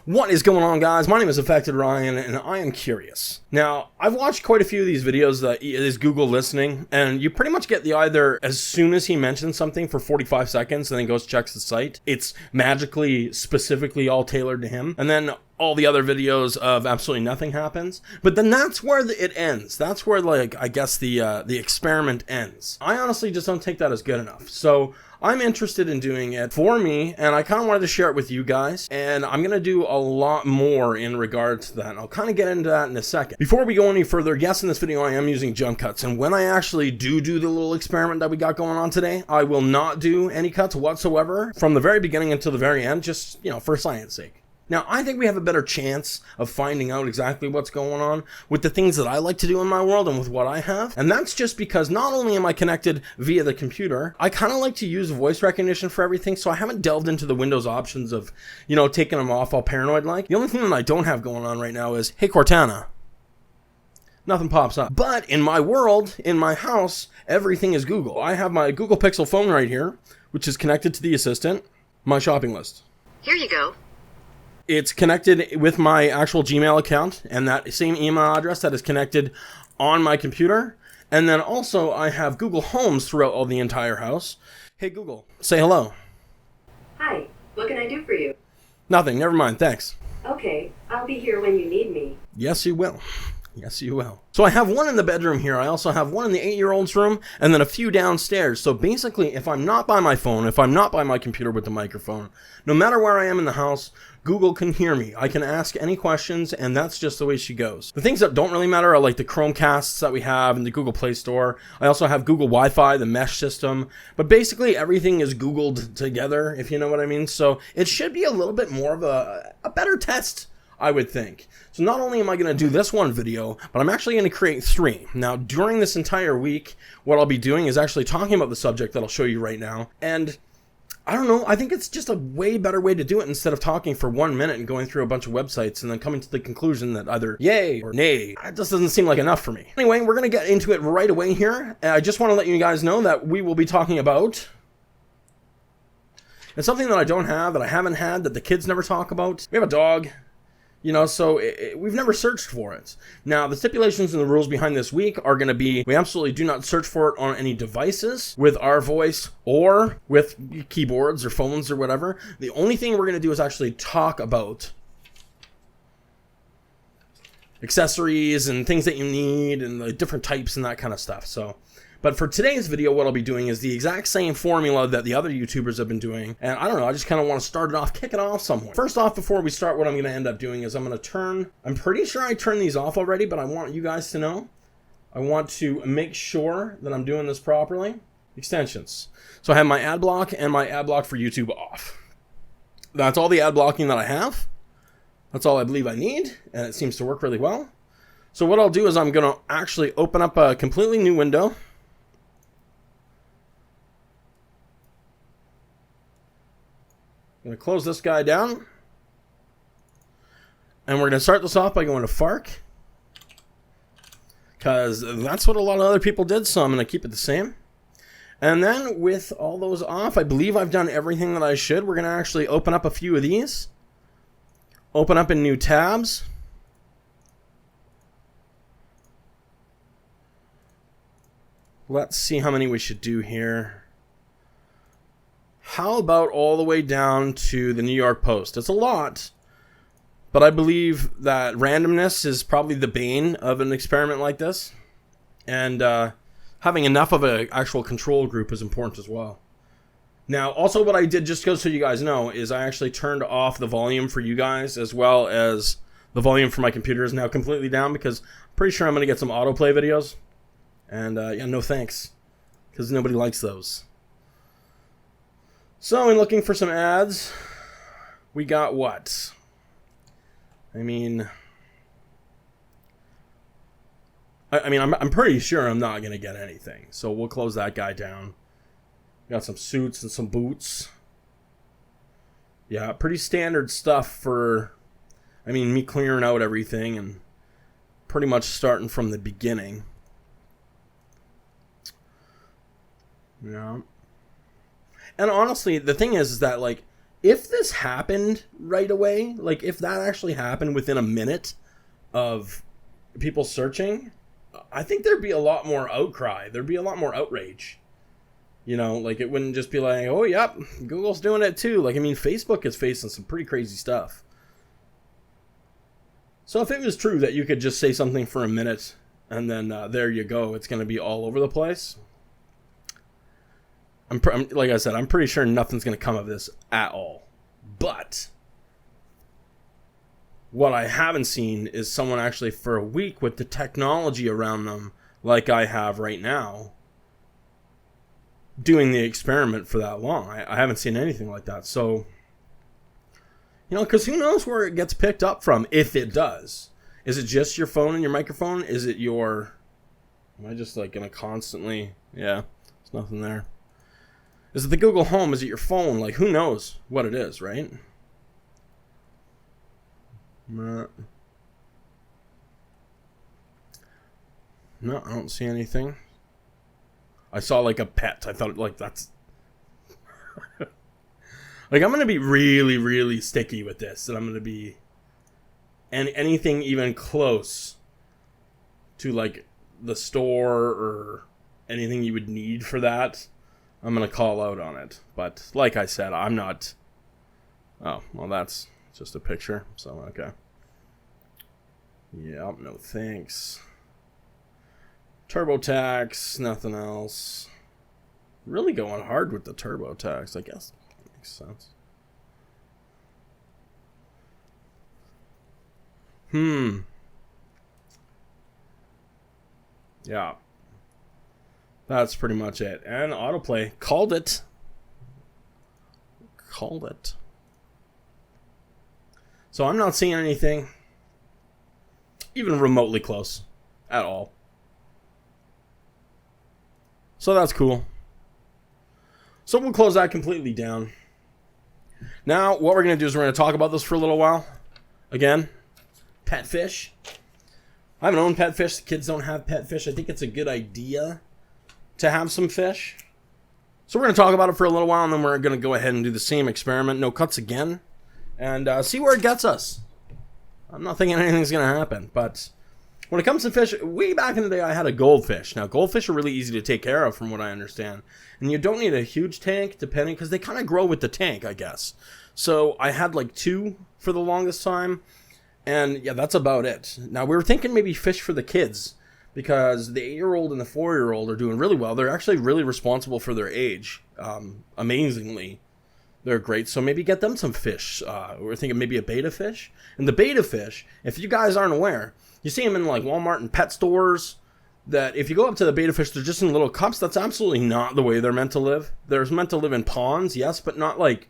What is going on, guys? My name is Affected Ryan, and I am curious. Now, I've watched quite a few of these videos that is Google listening, and you pretty much get the either as soon as he mentions something for 45 seconds and then goes checks the site, it's magically, specifically all tailored to him, and then all the other videos of absolutely nothing happens. But then that's where it ends. That's where, like, I guess the experiment ends. I honestly just don't take that as good enough. So I'm interested in doing it for me, and I kind of wanted to share it with you guys, and I'm going to do a lot more in regard to that, and I'll kind of get into that in a second. Before we go any further, yes, in this video I am using jump cuts, and when I actually do the little experiment that we got going on today, I will not do any cuts whatsoever from the very beginning until the very end, just, you know, for science sake. Now, I think we have a better chance of finding out exactly what's going on with the things that I like to do in my world and with what I have. And that's just because not only am I connected via the computer, I kind of like to use voice recognition for everything, so I haven't delved into the Windows options of, you know, taking them off all paranoid-like. The only thing that I don't have going on right now is, hey, Cortana. Nothing pops up. But in my world, in my house, everything is Google. I have my Google Pixel phone right here, which is connected to the Assistant, my shopping list. Here you go. It's connected with my actual Gmail account and that same email address that is connected on my computer. And then also I have Google Homes throughout all the entire house. Hey Google, say hello. Hi, what can I do for you? Nothing, never mind, thanks. Okay, I'll be here when you need me. Yes, you will. Yes, you will. So I have one in the bedroom here. I also have one in the 8-year-old's room and then a few downstairs. So basically, if I'm not by my phone, if I'm not by my computer with the microphone, no matter where I am in the house, Google can hear me. I can ask any questions, and that's just the way she goes. The things that don't really matter are like the Chromecasts that we have in the Google Play Store. I also have Google Wi-Fi, the mesh system. But basically, everything is Googled together, if you know what I mean. So it should be a little bit more of a better test, I would think. So not only am I going to do this one video, but I'm actually going to create 3. Now, during this entire week, what I'll be doing is actually talking about the subject that I'll show you right now. And I don't know, I think it's just a way better way to do it instead of talking for 1 minute and going through a bunch of websites and then coming to the conclusion that either yay or nay. It just doesn't seem like enough for me. Anyway, we're going to get into it right away here. I just want to let you guys know that we will be talking about, it's something that I don't have, that I haven't had, that the kids never talk about. We have a dog. You know, so we've never searched for it. Now, the stipulations and the rules behind this week are going to be, we absolutely do not search for it on any devices with our voice or with keyboards or phones or whatever. The only thing we're going to do is actually talk about accessories and things that you need and the different types and that kind of stuff. So, but for today's video, what I'll be doing is the exact same formula that the other YouTubers have been doing. And I don't know, I just kind of want to start it off, kick it off somewhere. First off, before we start, what I'm going to end up doing is I'm going to turn, I'm pretty sure I turned these off already, but I want you guys to know. I want to make sure that I'm doing this properly. Extensions. So I have my ad block and my ad block for YouTube off. That's all the ad blocking that I have. That's all I believe I need, and it seems to work really well. So what I'll do is I'm going to actually open up a completely new window. I'm going to close this guy down. And we're going to start this off by going to FARC. Because that's what a lot of other people did, so I'm going to keep it the same. And then with all those off, I believe I've done everything that I should. We're going to actually open up a few of these. Open up in new tabs. Let's see how many we should do here. How about all the way down to the New York Post? It's a lot, but I believe that randomness is probably the bane of an experiment like this. And having enough of an actual control group is important as well. Now, also what I did, just so you guys know, is I actually turned off the volume for you guys, as well as the volume for my computer is now completely down, because I'm pretty sure I'm going to get some autoplay videos. And yeah, no thanks, because nobody likes those. So, in looking for some ads, we got what? I mean, I'm pretty sure I'm not going to get anything. So, we'll close that guy down. Got some suits and some boots. Yeah, pretty standard stuff for, I mean, me clearing out everything and pretty much starting from the beginning. Yeah. And honestly, the thing is that, like, if this happened right away, like if that actually happened within a minute of people searching, I think there'd be a lot more outcry. There'd be a lot more outrage. You know, like it wouldn't just be like, oh, yep, Google's doing it too. Like, I mean, Facebook is facing some pretty crazy stuff. So if it was true that you could just say something for a minute and then there you go, it's going to be all over the place. Like I said, I'm pretty sure nothing's going to come of this at all. But what I haven't seen is someone actually for a week with the technology around them, like I have right now, doing the experiment for that long. I haven't seen anything like that. So, you know, because who knows where it gets picked up from, if it does. Is it just your phone and your microphone? Is it your... Am I just like going to constantly... Yeah, there's nothing there. Is it the Google Home? Is it your phone? Like, who knows what it is, right? No, I don't see anything. I saw like a pet. I thought like that's... Like, I'm going to be really, really sticky with this. And I'm going to be... And anything even close to like the store or anything you would need for that, I'm going to call out on it. But like I said, I'm not... Oh, well, that's just a picture. So, okay. Yeah, no thanks. TurboTax, nothing else. Really going hard with the TurboTax, I guess. Makes sense. Yeah. That's pretty much it. And autoplay. Called it. Called it. So I'm not seeing anything even remotely close at all. So that's cool. So we'll close that completely down. Now, what we're going to do is we're going to talk about this for a little while. Again, pet fish. I haven't owned pet fish. The kids don't have pet fish. I think it's a good idea to have some fish. So we're going to talk about it for a little while, and then we're going to go ahead and do the same experiment. No cuts again. And see where it gets us. I'm not thinking anything's going to happen. But when it comes to fish, way back in the day, I had a goldfish. Now, goldfish are really easy to take care of, from what I understand. And you don't need a huge tank, depending, because they kind of grow with the tank, I guess. So I had like 2 for the longest time. And yeah, that's about it. Now, we were thinking maybe fish for the kids, because the 8-year-old and the 4-year-old are doing really well. They're actually really responsible for their age. Amazingly. They're great. So maybe get them some fish. We're thinking maybe a betta fish. And the betta fish, if you guys aren't aware, you see them in like Walmart and pet stores, that if you go up to the betta fish, they're just in little cups. That's absolutely not the way they're meant to live. They're meant to live in ponds, yes, but not like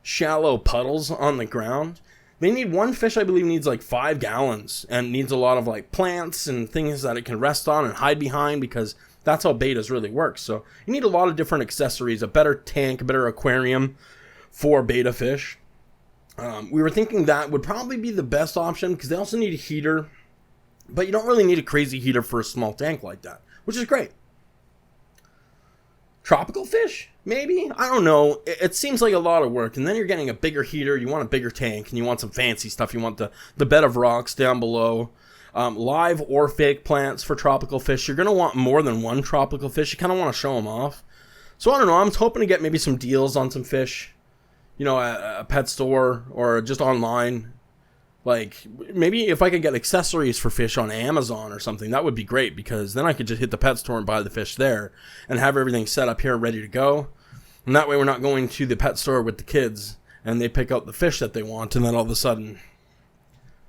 shallow puddles on the ground. They need one fish, I believe, needs like 5 gallons and needs a lot of like plants and things that it can rest on and hide behind, because that's how bettas really work. So you need a lot of different accessories, a better tank, a better aquarium for betta fish. We were thinking that would probably be the best option, because they also need a heater, but you don't really need a crazy heater for a small tank like that, which is great. Tropical fish? Maybe? I don't know. It seems like a lot of work, and then you're getting a bigger heater, you want a bigger tank, and you want some fancy stuff. You want the bed of rocks down below. Live or fake plants for tropical fish. You're going to want more than one tropical fish. You kind of want to show them off. So I don't know. I'm hoping to get maybe some deals on some fish, you know, at a pet store or just online. Like, maybe if I could get accessories for fish on Amazon or something, that would be great, because then I could just hit the pet store and buy the fish there and have everything set up here ready to go. And that way we're not going to the pet store with the kids and they pick out the fish that they want, and then all of a sudden,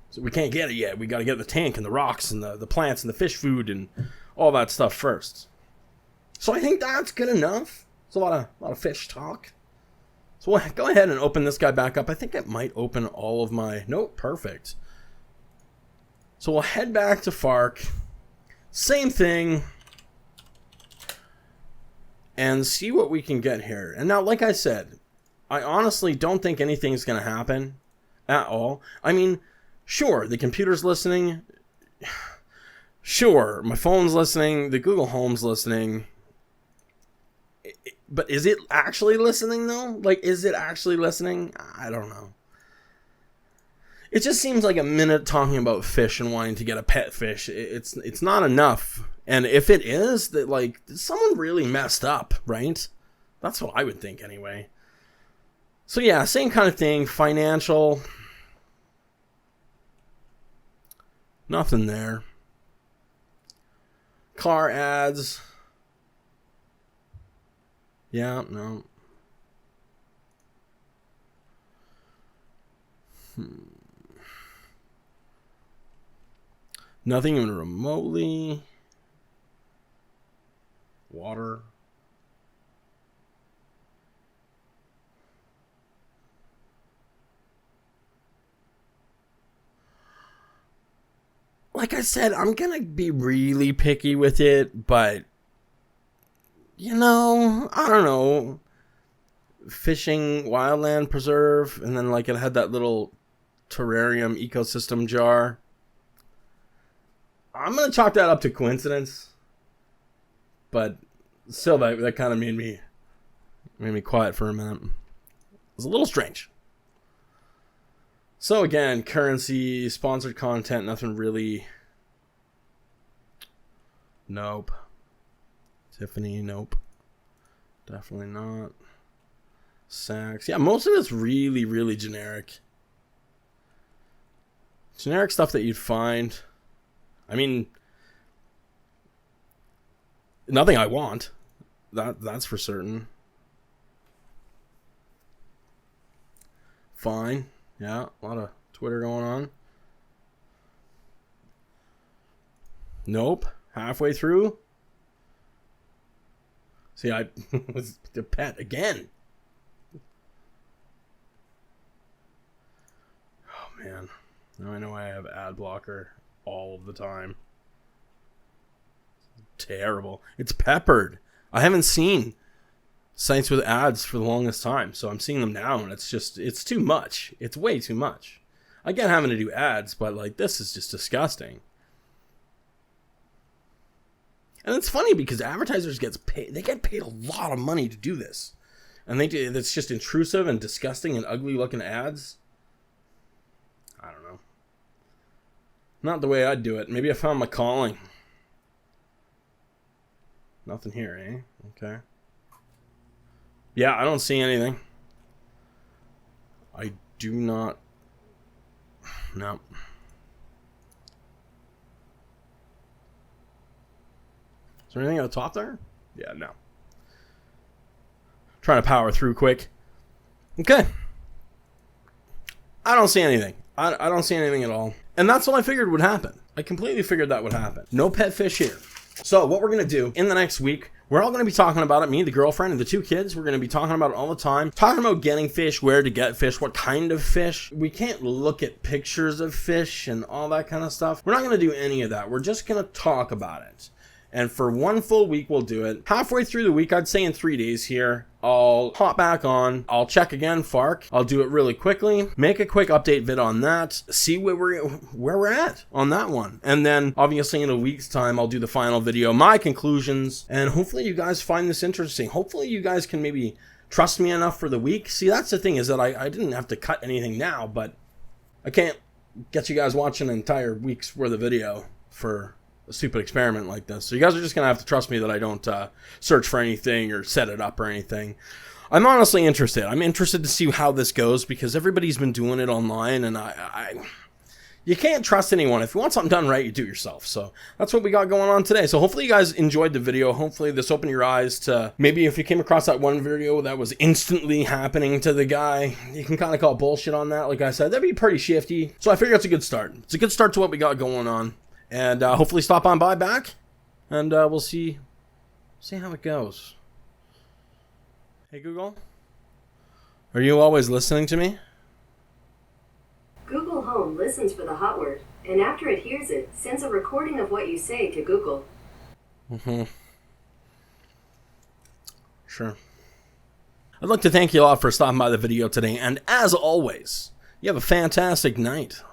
so we can't get it yet. We got to get the tank and the rocks and the plants and the fish food and all that stuff first. So I think that's good enough. It's a lot of fish talk. So we'll go ahead and open this guy back up. I think it might open all of my... Nope, perfect. So we'll head back to FARC. Same thing. And see what we can get here. And now, like I said, I honestly don't think anything's going to happen at all. I mean, sure, the computer's listening. Sure, my phone's listening. The Google Home's listening. But is it actually listening though? Like, is it actually listening? I don't know. It just seems like a minute talking about fish and wanting to get a pet fish. It's not enough. And if it is, that like someone really messed up, right? That's what I would think anyway. So yeah, same kind of thing. Financial. Nothing there. Car ads. Yeah, no. Nothing even remotely. Water. Like I said, I'm gonna be really picky with it, but you know, I don't know. Fishing wildland preserve, and then like it had that little terrarium ecosystem jar. I'm gonna chalk that up to coincidence, but still, that kind of made me quiet for a minute. It was a little strange. So again, currency, sponsored content, nothing really. Nope. Tiffany, nope. Definitely not. Saks. Yeah, most of it's really, really generic. Generic stuff that you'd find. I mean, nothing I want. That's for certain. Fine. Yeah, a lot of Twitter going on. Nope. Halfway through. See, I was the pet again. Oh, man. Now I know I have ad blocker all of the time. Terrible. It's peppered. I haven't seen sites with ads for the longest time, so I'm seeing them now, and it's too much. It's way too much. I get having to do ads, but like this is just disgusting. And it's funny because advertisers get paid a lot of money to do this. And it's just intrusive and disgusting and ugly looking ads. I don't know. Not the way I'd do it. Maybe I found my calling. Nothing here, eh? Okay. Yeah, I don't see anything. I do not. No. Is there anything at the top there? Yeah, no. Trying to power through quick. Okay. I don't see anything. I don't see anything at all. And that's what I figured would happen. I completely figured that would happen. No pet fish here. So what we're going to do in the next week, we're all going to be talking about it. Me, the girlfriend, and the two kids. We're going to be talking about it all the time. Talking about getting fish, where to get fish, what kind of fish. We can't look at pictures of fish and all that kind of stuff. We're not going to do any of that. We're just going to talk about it. And for one full week, we'll do it. Halfway through the week, I'd say in 3 days here, I'll hop back on. I'll check again, FARC. I'll do it really quickly. Make a quick update vid on that. See where we're at on that one. And then, obviously, in a week's time, I'll do the final video, my conclusions. And hopefully you guys find this interesting. Hopefully you guys can maybe trust me enough for the week. See, that's the thing, is that I didn't have to cut anything now, but I can't get you guys watching an entire week's worth of video for a stupid experiment like this. So you guys are just gonna have to trust me that I don't search for anything or set it up or anything. I'm honestly interested. I'm interested to see how this goes because everybody's been doing it online, and you can't trust anyone. If you want something done right, you do it yourself. So that's what we got going on today. So hopefully you guys enjoyed the video. Hopefully this opened your eyes to maybe if you came across that one video that was instantly happening to the guy, you can kind of call bullshit on that. Like I said, that'd be pretty shifty. So I figure it's a good start. It's a good start to what we got going on. And hopefully stop on by back, and we'll see how it goes. Hey Google, are you always listening to me? Google Home listens for the hot word, and after it hears it, sends a recording of what you say to Google. Sure. I'd like to thank you all for stopping by the video today, and as always, you have a fantastic night.